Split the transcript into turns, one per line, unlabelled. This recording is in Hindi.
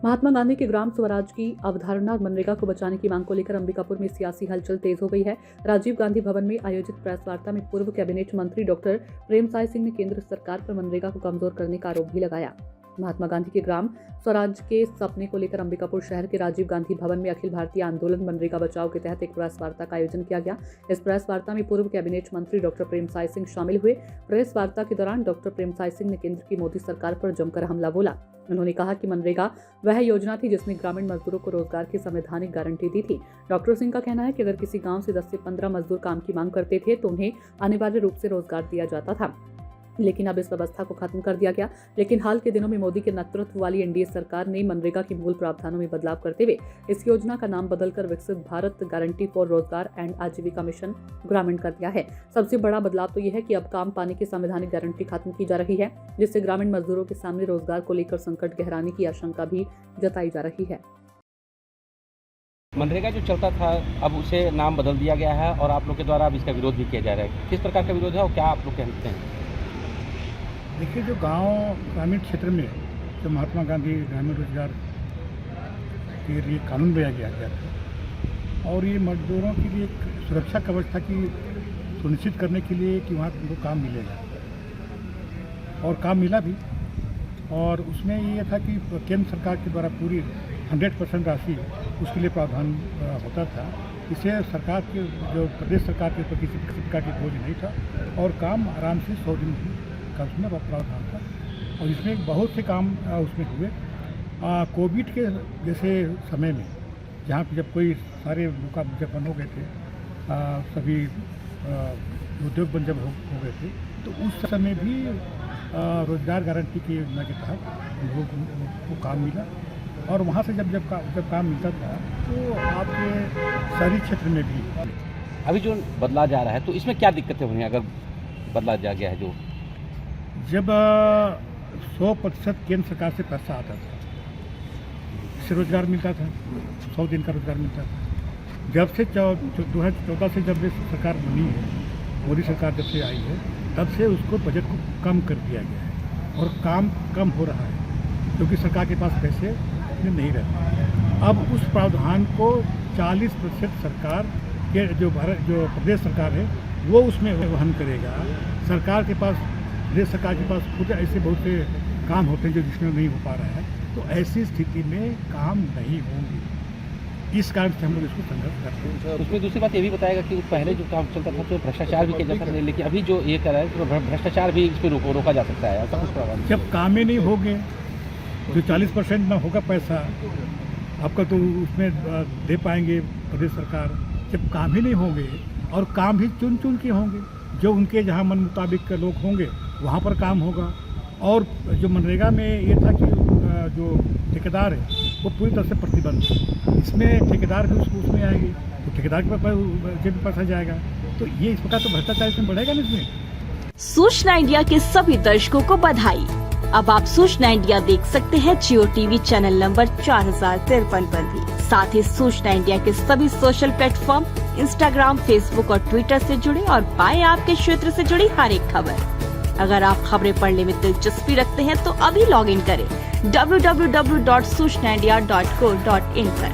महात्मा गांधी के ग्राम स्वराज की अवधारणा और मनरेगा को बचाने की मांग को लेकर अंबिकापुर में सियासी हलचल तेज हो गई है। राजीव गांधी भवन में आयोजित प्रेस वार्ता में पूर्व कैबिनेट मंत्री डॉक्टर प्रेमसाय सिंह ने केंद्र सरकार पर मनरेगा को कमजोर करने का आरोप भी लगाया। महात्मा गांधी के ग्राम स्वराज के सपने को लेकर अंबिकापुर शहर के राजीव गांधी भवन में अखिल भारतीय आंदोलन मनरेगा बचाओ के तहत एक प्रेस वार्ता का आयोजन किया गया। इस प्रेस वार्ता में पूर्व कैबिनेट मंत्री डॉक्टर प्रेमसाय सिंह शामिल हुए। प्रेस वार्ता के दौरान डॉक्टर प्रेमसाय सिंह ने केंद्र की मोदी सरकार पर जमकर हमला बोला। उन्होंने कहा कि मनरेगा वह योजना थी जिसने ग्रामीण मजदूरों को रोजगार की संवैधानिक गारंटी दी थी। डॉक्टर सिंह का कहना है कि अगर किसी गांव से 10 से 15 मजदूर काम की मांग करते थे तो उन्हें अनिवार्य रूप से रोजगार दिया जाता था, लेकिन अब इस व्यवस्था को खत्म कर दिया गया। लेकिन हाल के दिनों में मोदी के नेतृत्व वाली एनडीए सरकार ने मनरेगा की मूल प्रावधानों में बदलाव करते हुए इस योजना का नाम बदलकर विकसित भारत गारंटी फॉर रोजगार एंड आजीविका मिशन ग्रामीण कर दिया है। सबसे बड़ा बदलाव तो यह है कि अब काम पाने की संवैधानिक गारंटी खत्म की जा रही है, जिससे ग्रामीण मजदूरों के सामने रोजगार को लेकर संकट गहराने की आशंका भी जताई जा रही है।
मनरेगा जो चलता था अब उसे नाम बदल दिया गया है और आप लोग के द्वारा अब इसका विरोध भी किया जा रहा है। किस प्रकार का विरोध है और क्या आप लोग कहते हैं?
देखिए, जो ग्रामीण क्षेत्र में जो महात्मा गांधी ग्रामीण रोजगार के लिए कानून बनाया गया था और ये मजदूरों के लिए एक सुरक्षा कवच था कि सुनिश्चित करने के लिए कि वहाँ उनको काम मिलेगा, और काम मिला भी। और उसमें ये था कि केंद्र सरकार के द्वारा पूरी 100% राशि उसके लिए प्रावधान होता था। इससे सरकार के जो प्रदेश सरकार के ऊपर किसी प्रकार की बोझ नहीं था और काम आराम से 100 दिन का उसमें प्रावधान था और इसमें बहुत से काम उसमें हुए। कोविड के जैसे समय में जहाँ पे जब कोई सारे लोग जब बंद हो गए थे, सभी उद्योग बंद जब हो गए थे, तो उस समय भी रोजगार गारंटी की योजना के तहत वो काम मिला। और वहाँ से जब काम मिलता था तो आपके शहरी क्षेत्र में भी
अभी जो बदला जा रहा है तो इसमें क्या दिक्कतें होंगी अगर बदला जा गया है? जो
जब 100% केंद्र सरकार से पैसा आता था, इससे रोजगार मिलता था, 100 दिन का रोजगार मिलता था। जब से 2014 से जब सरकार बनी है, मोदी सरकार जब से आई है, तब से उसको बजट को कम कर दिया गया है और काम कम हो रहा है क्योंकि सरकार के पास पैसे नहीं रहते। अब उस प्रावधान को 40% सरकार के जो प्रदेश सरकार है वो उसमें वहन करेगा। प्रदेश सरकार के पास खुद ऐसे बहुत से काम होते हैं जो जिसमें नहीं हो पा रहा है, तो ऐसी स्थिति में काम नहीं होंगे। इस कारण से हम लोग इसको संघर्ष करते हैं।
उसमें दूसरी बात ये भी बताएगा कि पहले जो काम चलता था तो भ्रष्टाचार भी किया जाता था, लेकिन अभी जो ये कर रहा है तो भ्रष्टाचार भी इस पर रोका जा सकता है। ऐसा कुछ प्रभाव
जब काम ही नहीं होंगे, जो 40% ना होगा पैसा आपका, तो उसमें दे पाएंगे प्रदेश सरकार? जब काम ही नहीं होंगे और काम भी चुन चुन के होंगे, जो उनके जहाँ मन मुताबिक लोग होंगे वहाँ पर काम होगा। और जो मनरेगा में ये था कि जो ठेकेदार है वो पूरी तरह से प्रतिबंध है, इसमें ठेकेदार भी उसमें आएंगे तो ठेकेदार के पास पैसा जाएगा, तो ये इस प्रकार तो भ्रष्टाचार इसमें बढ़ेगा ना। इसमें
सूचना इंडिया के सभी दर्शकों को बधाई। अब आप सूचना इंडिया देख सकते हैं जियो टीवी चैनल नंबर 4053 पर भी। साथ ही सूचना इंडिया के सभी सोशल प्लेटफॉर्म इंस्टाग्राम, फेसबुक और ट्विटर से जुड़े और पाएं आपके क्षेत्र से जुड़ी हर एक खबर। अगर आप खबरें पढ़ने में दिलचस्पी रखते हैं तो अभी लॉग इन करें www.सूचनाindia.co.in पर।